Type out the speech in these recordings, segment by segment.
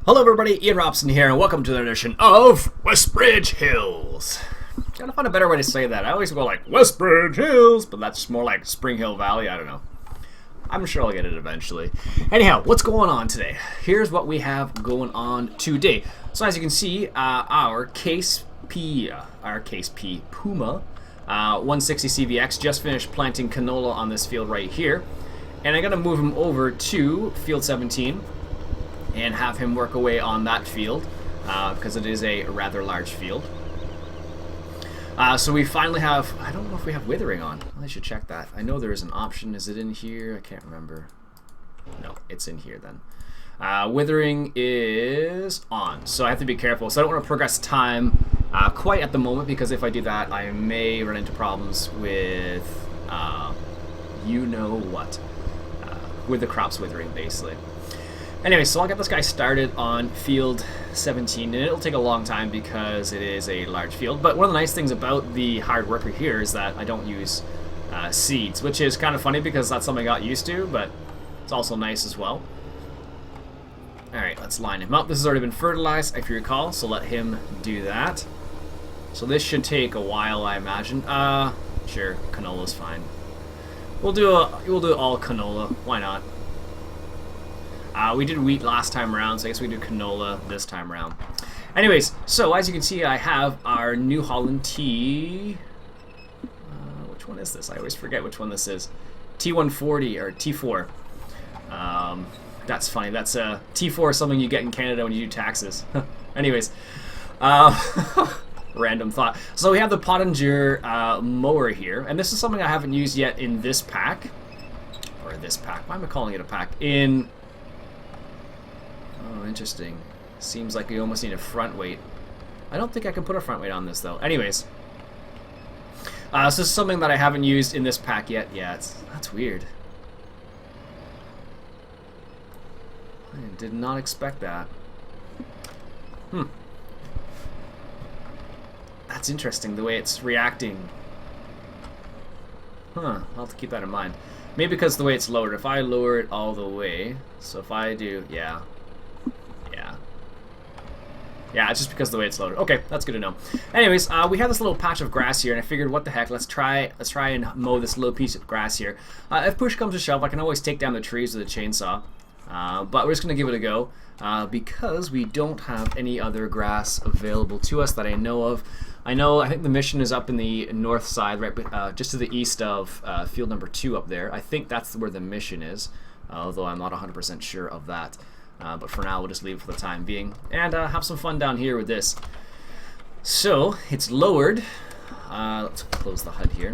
Hello everybody, Iain Robson here, and welcome to the edition of Westbridge Hills. Gotta find a better way to say that. I always go like, Westbridge Hills, but that's more like Spring Hill Valley, I don't know. I'm sure I'll get it eventually. Anyhow, what's going on today? Here's what we have going on today. So as you can see, our Case P Puma 160 CVX just finished planting canola on this field right here. And I'm gonna move him over to field 17. And have him work away on that field because it is a rather large field. So we finally have, I don't know if we have withering on. I should check that. I know there is an option. Is it in here? I can't remember. No, it's in here then. Withering is on, so I have to be careful. So I don't want to progress time quite at the moment, because if I do that, I may run into problems with you know what, with the crops withering basically. Anyway, so I'll get this guy started on field 17, and it'll take a long time because it is a large field. But one of the nice things about the hard worker here is that I don't use seeds, which is kind of funny because that's something I got used to, but it's also nice as well. Alright, let's line him up. This has already been fertilized, if you recall, so let him do that. So this should take a while, I imagine. Sure, canola's fine. We'll do all canola, why not? We did wheat last time around, so I guess we do canola this time around. Anyways, so as you can see, I have our New Holland T... which one is this? I always forget which one this is. T140, or T4. That's funny. That's T4 is something you get in Canada when you do taxes. Anyways. Random thought. So we have the Pottinger mower here, and this is something I haven't used yet in this pack. Or this pack. Why am I calling it a pack? Oh, interesting. Seems like we almost need a front weight. I don't think I can put a front weight on this, though. Anyways. So this is something that I haven't used in this pack yet. Yeah, that's weird. I did not expect that. That's interesting, the way it's reacting. I'll have to keep that in mind. Maybe because the way it's lowered. If I lower it all the way, so if I do, yeah, it's just because of the way it's loaded. Okay, that's good to know. Anyways, we have this little patch of grass here, and I figured, what the heck, let's try and mow this little piece of grass here. If push comes to shove, I can always take down the trees with a chainsaw, but we're just going to give it a go, because we don't have any other grass available to us that I know of. I think the mission is up in the north side, right, just to the east of field number 2 up there. I think that's where the mission is, although I'm not 100% sure of that. But for now, we'll just leave it for the time being and have some fun down here with this. So, it's lowered. Let's close the HUD here.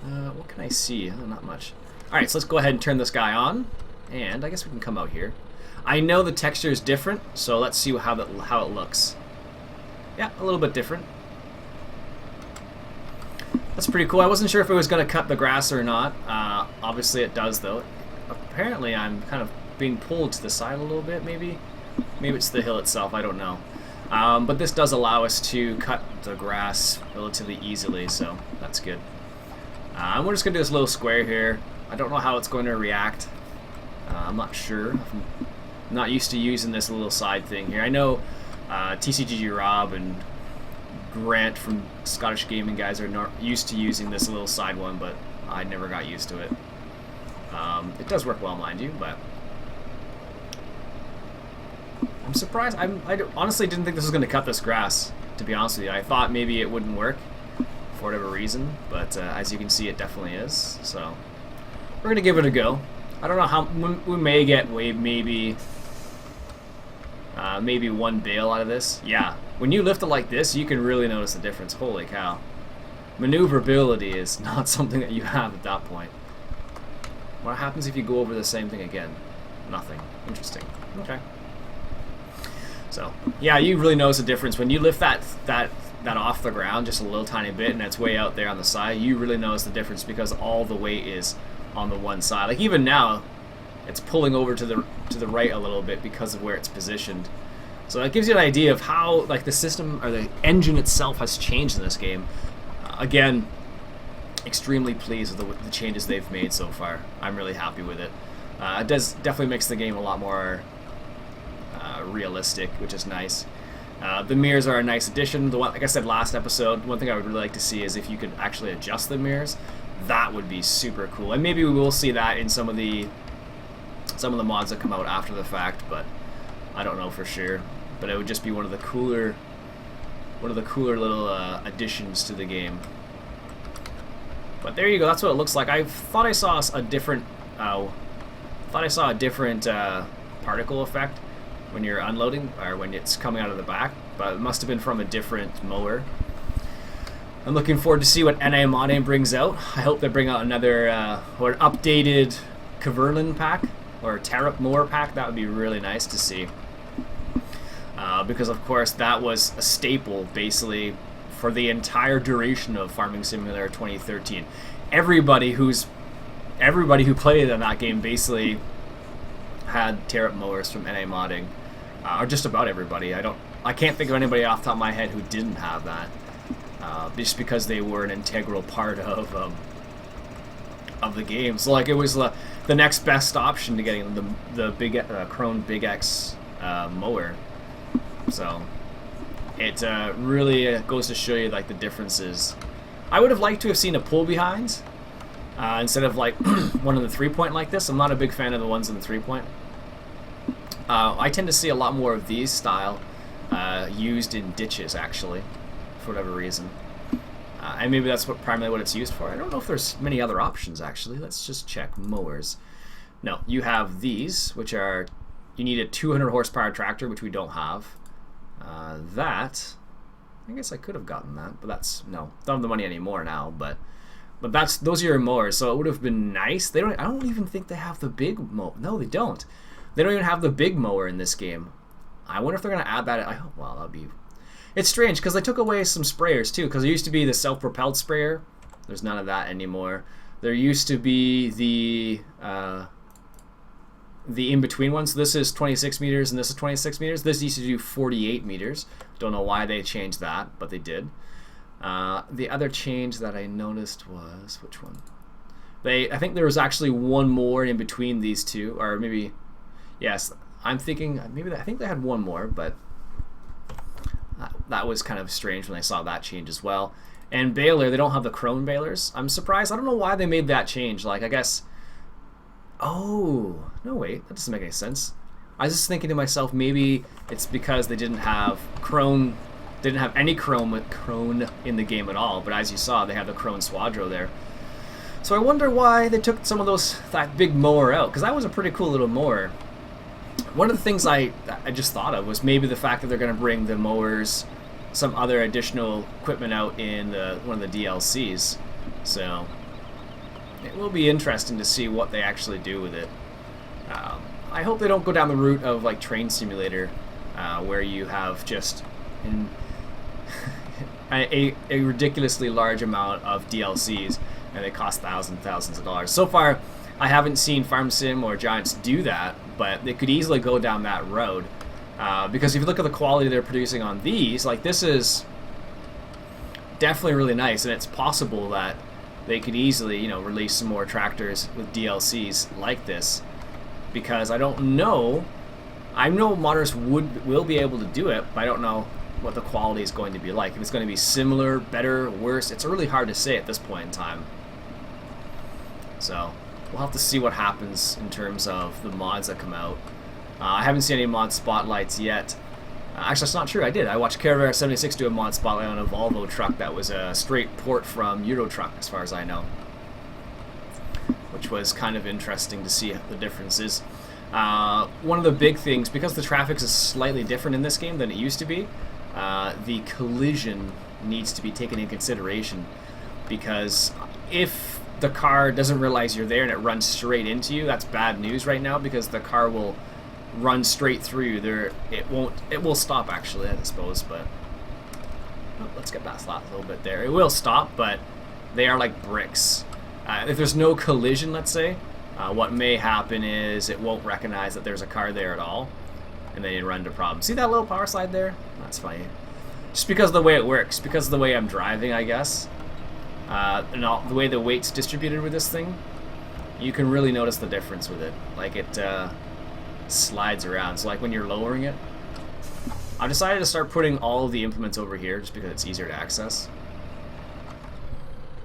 What can I see? Not much. Alright, so let's go ahead and turn this guy on. And I guess we can come out here. I know the texture is different, so let's see how it looks. Yeah, a little bit different. That's pretty cool. I wasn't sure if it was going to cut the grass or not. Obviously it does, though. Apparently I'm kind of being pulled to the side a little bit, maybe. Maybe it's the hill itself, I don't know. But this does allow us to cut the grass relatively easily, so that's good. We're just going to do this little square here. I don't know how it's going to react. I'm not sure. I'm not used to using this little side thing here. I know TCGG Rob and Grant from Scottish Gaming Guys are not used to using this little side one, but I never got used to it. It does work well, mind you, but I'm surprised. I honestly didn't think this was going to cut this grass, to be honest with you. I thought maybe it wouldn't work for whatever reason, but as you can see, it definitely is. So we're going to give it a go. I don't know how we may get maybe one bale out of this. Yeah, when you lift it like this, you can really notice the difference. Holy cow. Maneuverability is not something that you have at that point. What happens if you go over the same thing again? Nothing. Interesting. Okay. So, yeah, you really notice the difference. When you lift that off the ground just a little tiny bit and it's way out there on the side, you really notice the difference because all the weight is on the one side. Like even now, it's pulling over to the right a little bit because of where it's positioned. So that gives you an idea of how like the system or the engine itself has changed in this game. Again, extremely pleased with the changes they've made so far. I'm really happy with it. It does definitely makes the game a lot more realistic, which is nice. The mirrors are a nice addition. The one, like I said last episode, one thing I would really like to see is if you could actually adjust the mirrors. That would be super cool, and maybe we will see that in some of the mods that come out after the fact, but I don't know for sure. But it would just be one of the cooler little additions to the game. But there you go. That's what it looks like. I thought I saw a different particle effect when you're unloading or when it's coming out of the back, but it must have been from a different mower. I'm looking forward to see what NA modding brings out. I hope they bring out another or an updated Kverlin pack or Terup mower pack. That would be really nice to see. Because of course that was a staple basically for the entire duration of Farming Simulator 2013. Everybody who played in that game basically had Terup mowers from NA modding, or just about everybody. I can't think of anybody off the top of my head who didn't have that, just because they were an integral part of the game. So like it was the next best option to getting the big Krone Big X mower. So it really goes to show you like the differences. I would have liked to have seen a pull behind instead of like one in the 3-point like this. I'm not a big fan of the ones in the 3-point. I tend to see a lot more of these style used in ditches actually, for whatever reason. And maybe that's primarily what it's used for. I don't know if there's many other options actually. Let's just check mowers. No, you have these, which are, you need a 200 horsepower tractor, which we don't have. That, I guess I could have gotten that, but no, don't have the money anymore now. But those are your mowers, so it would have been nice. I don't even think they have the big mower. No, they don't. They don't even have the big mower in this game. I wonder if they're gonna add that. Well, that'd be. It's strange because they took away some sprayers too. Because there used to be the self-propelled sprayer. There's none of that anymore. There used to be the in-between one. So this is 26 meters and this is 26 meters. This used to do 48 meters. Don't know why they changed that, but they did. The other change that I noticed was, which one? I think there was actually one more in between these two, or maybe, yes, I'm thinking maybe I think they had one more, but that was kind of strange when I saw that change as well. And baler, they don't have the Krone balers. I'm surprised. I don't know why they made that change. Like, I guess. Oh, no, wait, that doesn't make any sense. I was just thinking to myself, maybe it's because they didn't have Krone, didn't have any Krone in the game at all. But as you saw, they have the Krone Swadro there. So I wonder why they took some of that big mower out, because that was a pretty cool little mower. One of the things I just thought of was maybe the fact that they're going to bring the mowers, some other additional equipment out in one of the DLCs. So it will be interesting to see what they actually do with it. I hope they don't go down the route of like Train Simulator, where you have just a ridiculously large amount of DLCs and they cost thousands of dollars. So far, I haven't seen Farm Sim or Giants do that, but they could easily go down that road. Because if you look at the quality they're producing on these, like this is definitely really nice, and it's possible that they could easily, release some more tractors with DLCs like this. Because I don't know, I know modders will be able to do it, but I don't know what the quality is going to be like. If it's going to be similar, better, worse, it's really hard to say at this point in time. So we'll have to see what happens in terms of the mods that come out. I haven't seen any mod spotlights yet. Actually, that's not true. I did. I watched Caravera76 do a mod spotlight on a Volvo truck that was a straight port from Euro Truck, as far as I know, which was kind of interesting to see the differences. One of the big things, because the traffic is slightly different in this game than it used to be, the collision needs to be taken into consideration, because if the car doesn't realize you're there and it runs straight into you, that's bad news right now, because the car will run straight through you. It will stop actually, I suppose, but let's get past that a little bit there. It will stop, but they are like bricks. If there's no collision, let's say, what may happen is it won't recognize that there's a car there at all, and then you run into problems. See that little power slide there? That's funny. Just because of the way it works, because of the way I'm driving, I guess, and the way the weight's distributed with this thing, you can really notice the difference with it. Like it slides around. So like when you're lowering it, I've decided to start putting all of the implements over here just because it's easier to access.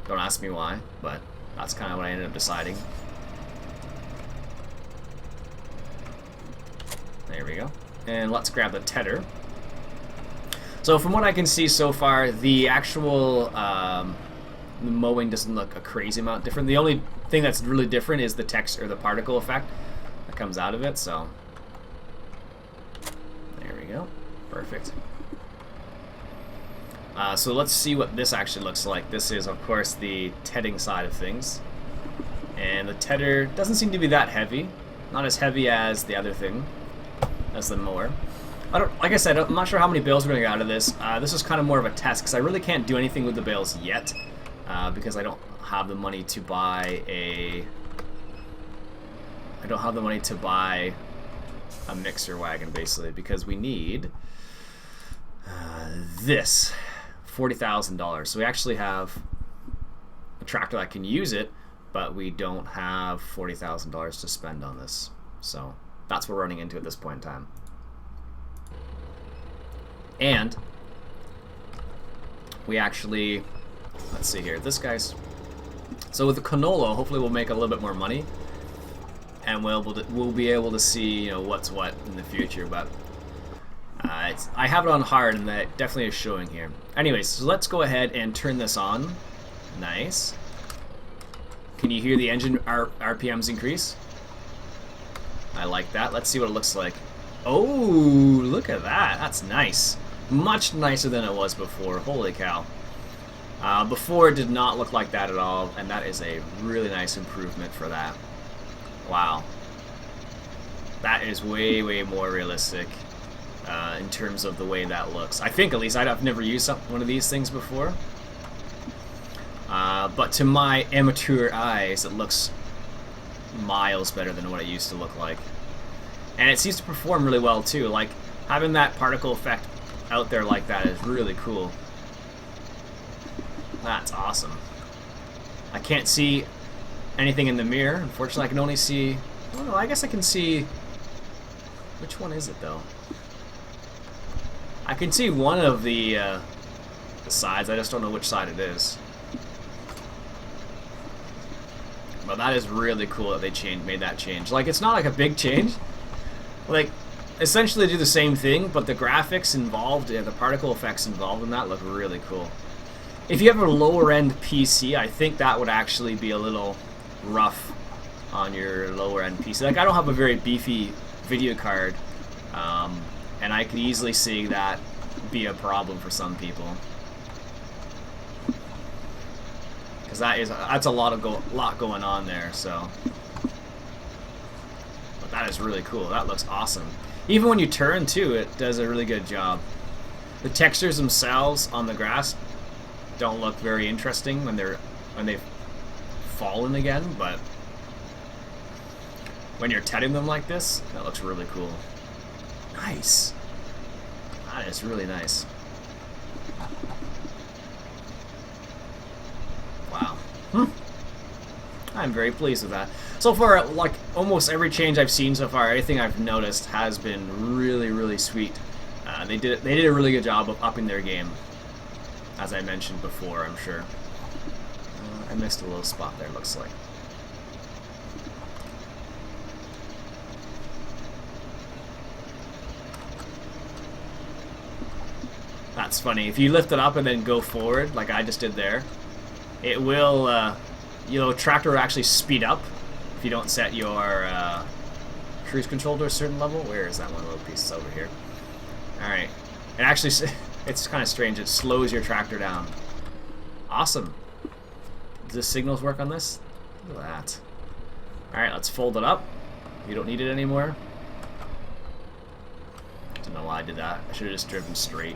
Don't ask me why, but that's kind of what I ended up deciding. There we go. And let's grab the tedder. So from what I can see so far, the actual mowing doesn't look a crazy amount different. The only thing that's really different is the text or the particle effect that comes out of it. So there we go. Perfect. So let's see what this actually looks like. This is, of course, the tedding side of things. And the tedder doesn't seem to be that heavy. Not as heavy as the other thing, as the mower. Like I said, I'm not sure how many bales we're going to get out of this. This is kind of more of a test, because I really can't do anything with the bales yet. Because I don't have the money to buy a... I don't have the money to buy a mixer wagon, basically, because we need this. $40,000. So we actually have a tractor that can use it, but we don't have $40,000 to spend on this. So that's what we're running into at this point in time. And we actually, let's see here, this guy's, so with the canola, hopefully we'll make a little bit more money, and we'll be able to see, you know, what's what in the future. But I have it on hard, and that definitely is showing here. Anyways, so let's go ahead and turn this on. Nice. Can you hear the engine RPMs increase? I like that. Let's see what it looks like. Oh, look at that. That's nice. Much nicer than it was before. Holy cow. Before it did not look like that at all, and that is a really nice improvement for that. Wow. That is way, way more realistic in terms of the way that looks. I think, at least, I've never used one of these things before. But to my amateur eyes, it looks miles better than what it used to look like. And it seems to perform really well too. Like, having that particle effect out there like that is really cool. That's awesome. I can't see anything in the mirror. Unfortunately, I can only see... I don't know, I guess I can see... Which one is it, though? I can see one of the sides. I just don't know which side it is. But that is really cool that they made that change. Like, it's not like a big change. Like, essentially do the same thing, but the graphics involved, the particle effects involved in that look really cool. If you have a lower end PC, I think that would actually be a little rough on your lower end PC. Like, I don't have a very beefy video card, and I could easily see that be a problem for some people. Because that's a lot going on there, so. But that is really cool. That looks awesome. Even when you turn too, it does a really good job. The textures themselves on the grass don't look very interesting when they've fallen again, but when you're tedding them like this, that looks really cool. Nice. That is really nice. Wow. I'm very pleased with that. So far, like, almost every change I've seen so far, everything I've noticed has been really, really sweet. They did a really good job of upping their game, as I mentioned before, I'm sure. I missed a little spot there, looks like. That's funny. If you lift it up and then go forward, like I just did there, it will, tractor will actually speed up if you don't set your cruise control to a certain level. Where is that one little piece? Over here. Alright. It actually, it's kind of strange. It slows your tractor down. Awesome. Does the signals work on this? Look at that. Alright, let's fold it up. You don't need it anymore. Don't know why I did that. I should have just driven straight.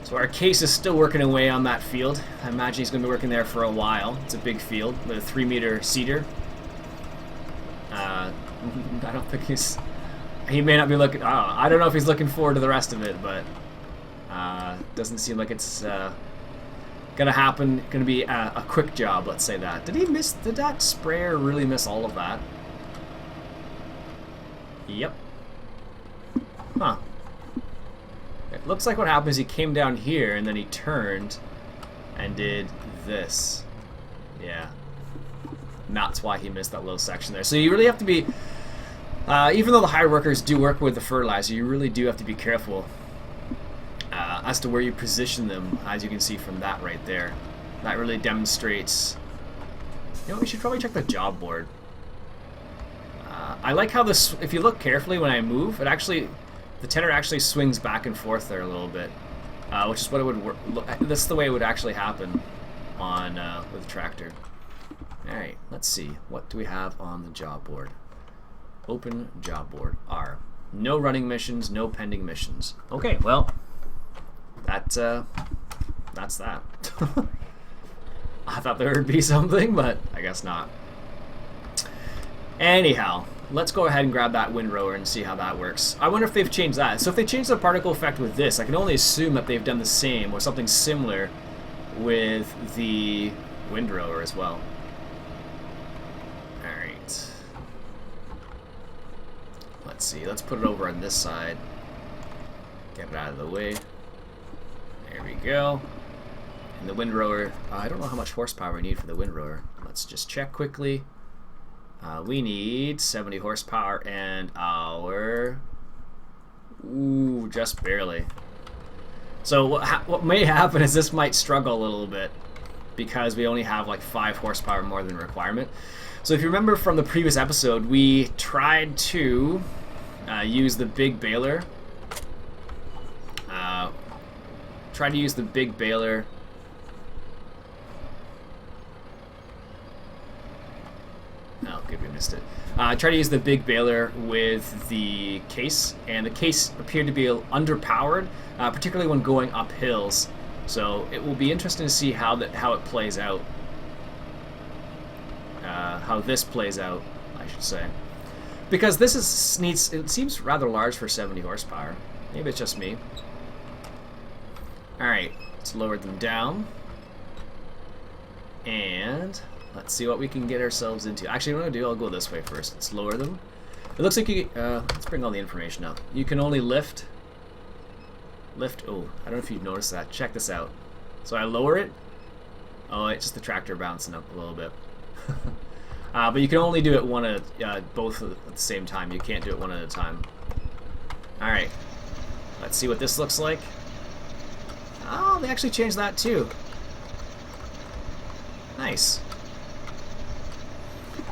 So our case is still working away on that field. I imagine he's going to be working there for a while. It's a big field with a 3-meter seeder. I don't think he may not be looking... I don't know if he's looking forward to the rest of it, but doesn't seem like it's gonna happen. Gonna be a quick job, let's say that. Did that sprayer really miss all of that? Yep. Huh. looks like what happened is he came down here and then he turned and did this. Yeah. And that's why he missed that little section there. So you really have to be, even though the hire workers do work with the fertilizer, you really do have to be careful as to where you position them, as you can see from that right there. That really demonstrates... You know, we should probably check the job board. I like how this, if you look carefully when I move, it actually, the tedder actually swings back and forth there a little bit, which is what it would work. This is the way it would actually happen on with the tractor. All right, let's see. What do we have on the job board? Open job board. R. No running missions, no pending missions. Okay, well, that's that. I thought there would be something, but I guess not. Anyhow, let's go ahead and grab that windrower and see how that works. I wonder if they've changed that. So if they changed the particle effect with this, I can only assume that they've done the same or something similar with the windrower as well. Alright. Let's see. Let's put it over on this side. Get it out of the way. There we go. And the windrower, I don't know how much horsepower we need for the windrower. Let's just check quickly. We need 70 horsepower and our... Ooh, just barely. So what may happen is this might struggle a little bit because we only have like 5 horsepower more than requirement. So if you remember from the previous episode, we tried to use the big baler. Try to use the big baler. Oh, good, we missed it. Try to use the big baler with the case, and the case appeared to be underpowered, particularly when going up hills. So it will be interesting to see how it plays out. How this plays out, I should say, because this it seems rather large for 70 horsepower. Maybe it's just me. All right, let's lower them down, and let's see what we can get ourselves into. Actually, what I'm gonna do, I'll go this way first. Let's lower them. It looks like you. Let's bring all the information up. You can only lift. Oh, I don't know if you've noticed that. Check this out. So I lower it. Oh, it's just the tractor bouncing up a little bit. But you can only do it both at the same time. You can't do it one at a time. All right. Let's see what this looks like. Oh, they actually changed that too. Nice.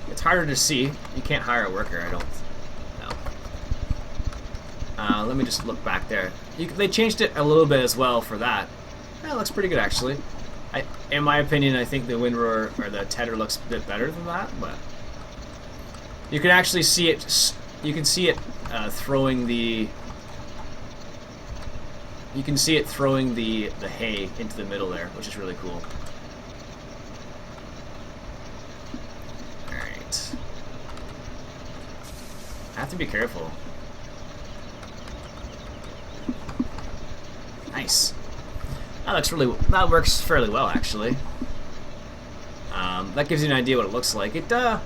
It's harder to see. You can't hire a worker, I don't know. Let me just look back there. They changed it a little bit as well for that. Yeah, it looks pretty good actually. In my opinion, I think the windrower or the tedder looks a bit better than that, but you can actually see it. You can see it throwing the. You can see it throwing the hay into the middle there, which is really cool. Alright. I have to be careful. Nice. That works fairly well, actually. That gives you an idea what it looks like. They've done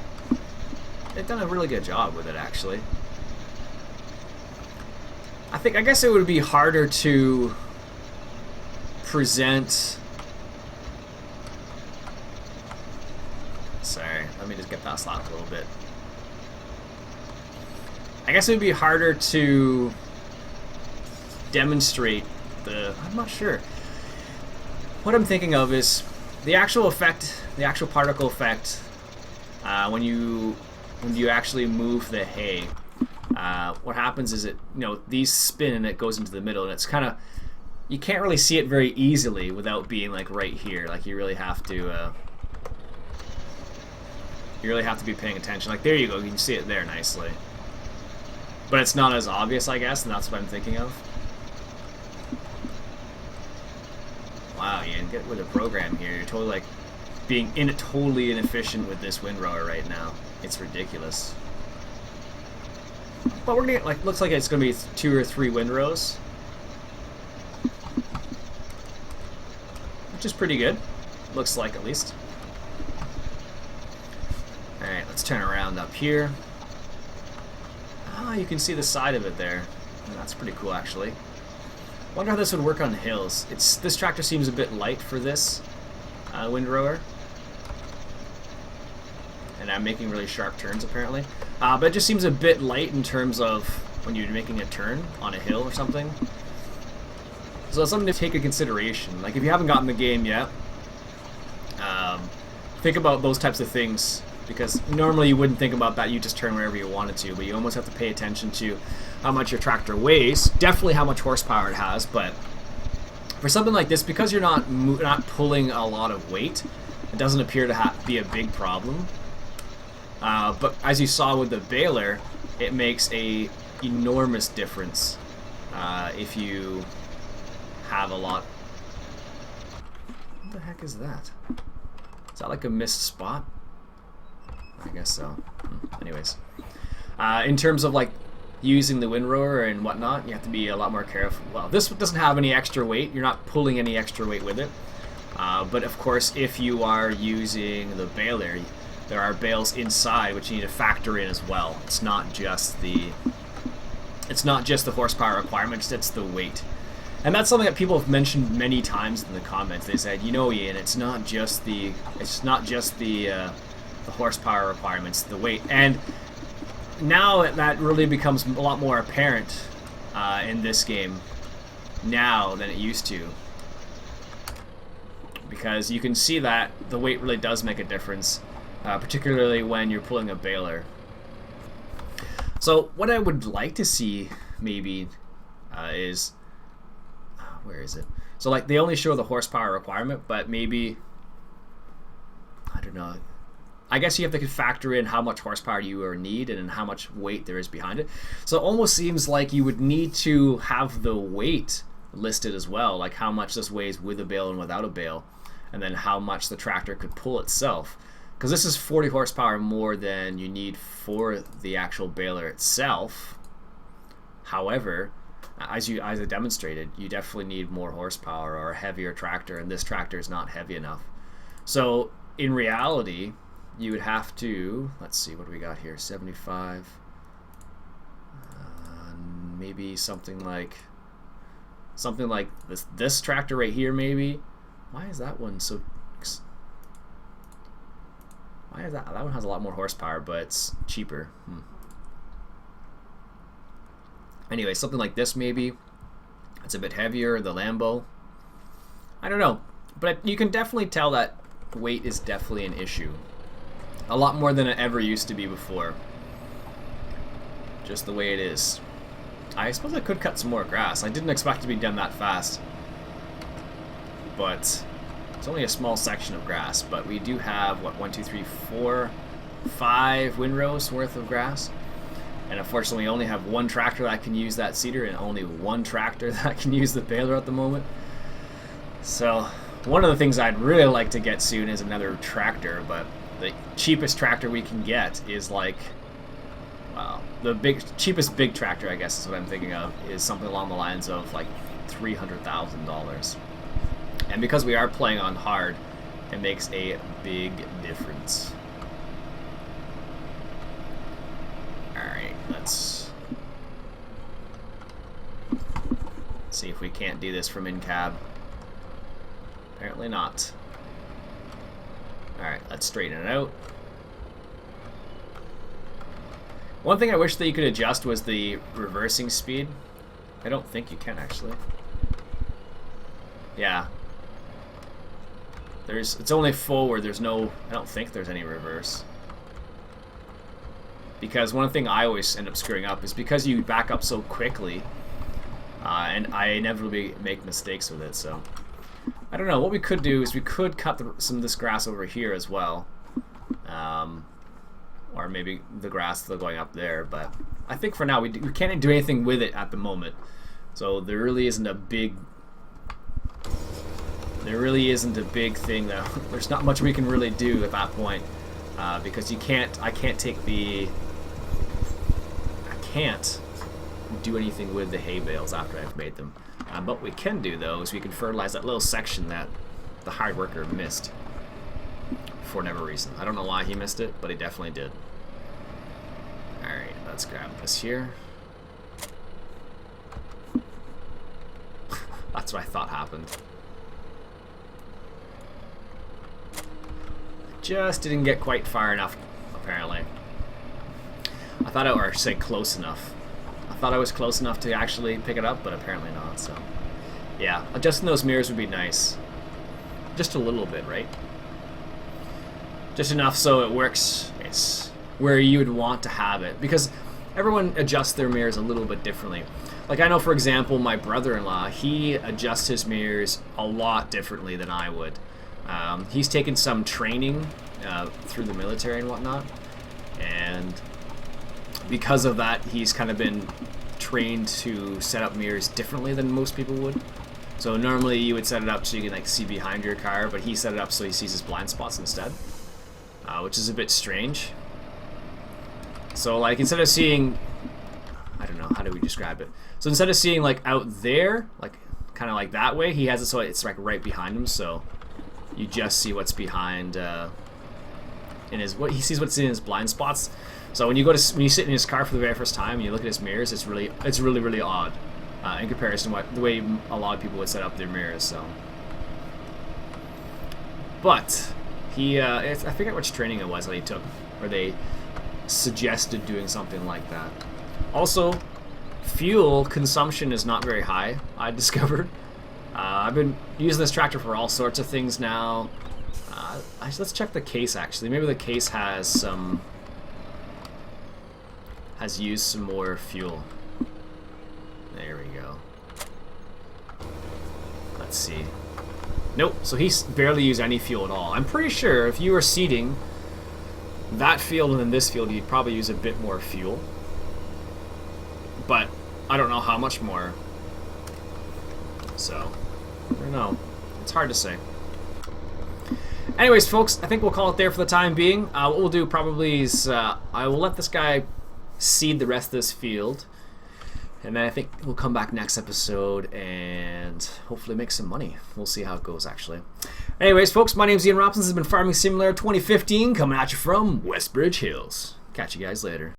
a really good job with it, actually. I guess it would be harder to present. Sorry, let me just get that slapped a little bit. I guess it would be harder to demonstrate I'm not sure. What I'm thinking of is the actual effect, the actual particle effect, when you actually move the hay. What happens is these spin and it goes into the middle, and it's kind of, you can't really see it very easily without being like right here. Like you really have to be paying attention. Like there you go, you can see it there nicely. But it's not as obvious, I guess, and that's what I'm thinking of. Wow, Ian, get with a program here. You're totally like being totally inefficient with this windrower right now. It's ridiculous. But we're gonna get, looks like it's gonna be 2 or 3 windrows, which is pretty good. Looks like, at least. All right, let's turn around up here. Ah, you can see the side of it there. That's pretty cool, actually. Wonder how this would work on hills. This tractor seems a bit light for this windrower. And I'm making really sharp turns apparently. But it just seems a bit light in terms of when you're making a turn on a hill or something. So it's something to take into consideration. Like if you haven't gotten the game yet, think about those types of things, because normally you wouldn't think about that. You just turn wherever you wanted to, but you almost have to pay attention to how much your tractor weighs, definitely how much horsepower it has. But for something like this, because you're not pulling a lot of weight, it doesn't appear to be a big problem. But as you saw with the baler, it makes a enormous difference if you have a lot. What the heck is that? Is that like a missed spot? I guess so. Anyways, in terms of like using the windrower and whatnot, you have to be a lot more careful. Well, this doesn't have any extra weight. You're not pulling any extra weight with it. But of course, if you are using the baler, there are bales inside which you need to factor in as well. It's not just the horsepower requirements, it's the weight. And that's something that people have mentioned many times in the comments. They said, you know, Ian, it's not just the horsepower requirements, the weight. And now that really becomes a lot more apparent in this game now than it used to, because you can see that the weight really does make a difference, particularly when you're pulling a baler. So what I would like to see maybe is where is it? So like they only show the horsepower requirement, but maybe, I don't know, I guess you have to factor in how much horsepower you need and how much weight there is behind it. So it almost seems like you would need to have the weight listed as well, like how much this weighs with a bale and without a bale, and then how much the tractor could pull itself. Because this is 40 horsepower more than you need for the actual baler itself. However, as I demonstrated, you definitely need more horsepower or a heavier tractor, and this tractor is not heavy enough. So in reality, you would have to, let's see, what do we got here? 75, maybe something like this tractor right here, maybe. Why is that one so? Why is that? That one has a lot more horsepower, but it's cheaper. Anyway, something like this maybe. It's a bit heavier, the Lambo. I don't know. But you can definitely tell that weight is definitely an issue. A lot more than it ever used to be before. Just the way it is. I suppose I could cut some more grass. I didn't expect it to be done that fast. But it's only a small section of grass. But we do have, what, 1, 2, 3, 4, 5 windrows worth of grass. And unfortunately, we only have one tractor that can use that seeder and only one tractor that can use the baler at the moment. So, one of the things I'd really like to get soon is another tractor, but the cheapest tractor we can get is like, well, the cheapest big tractor, I guess is what I'm thinking of, is something along the lines of like $300,000. And because we are playing on hard, it makes a big difference. Alright, let's see if we can't do this from in-cab. Apparently not. Alright, let's straighten it out. One thing I wish that you could adjust was the reversing speed. I don't think you can, actually. Yeah. It's only forward, there's no, I don't think there's any reverse. Because one thing I always end up screwing up is because you back up so quickly, and I inevitably make mistakes with it, so. I don't know, what we could do is we could cut some of this grass over here as well. Or maybe the grass still going up there, but I think for now we can't do anything with it at the moment. So there really isn't a big thing that there's not much we can really do at that point, because I can't do anything with the hay bales after I've made them. But what we can do though is we can fertilize that little section that the hard worker missed for whatever reason. I don't know why he missed it, but he definitely did. Alright, let's grab this here. That's what I thought happened. Just didn't get quite far enough, apparently. I thought or say close enough. I thought I was close enough to actually pick it up, but apparently not, so. Yeah, adjusting those mirrors would be nice. Just a little bit, right? Just enough so it works. It's where you would want to have it. Because everyone adjusts their mirrors a little bit differently. Like I know, for example, my brother-in-law, he adjusts his mirrors a lot differently than I would. He's taken some training through the military and whatnot. And because of that, he's kind of been trained to set up mirrors differently than most people would. So normally you would set it up so you can like see behind your car, but he set it up so he sees his blind spots instead, which is a bit strange. So like instead of seeing, I don't know, how do we describe it? So instead of seeing like out there, like kind of like that way, he has it so it's like right behind him, so you just see what's behind in his, what he sees what's in his blind spots. So when you when you sit in his car for the very first time and you look at his mirrors, it's really odd in comparison to the way a lot of people would set up their mirrors. So, but he, I forget which training it was that he took, where they suggested doing something like that. Also, fuel consumption is not very high, I discovered. I've been using this tractor for all sorts of things now. Let's check the case actually. Maybe the case has used some more fuel. There we go. Let's see. Nope, so he's barely used any fuel at all. I'm pretty sure if you were seeding that field and then this field, you'd probably use a bit more fuel. But I don't know how much more. So, I don't know. It's hard to say. Anyways, folks, I think we'll call it there for the time being. What we'll do probably is I will let this guy seed the rest of this field, and then I think we'll come back next episode and hopefully make some money. We'll see how it goes, actually. Anyways, folks, my name's Iain Robson. This has been Farming Simulator 2015, coming at you from Westbridge Hills. Catch you guys later.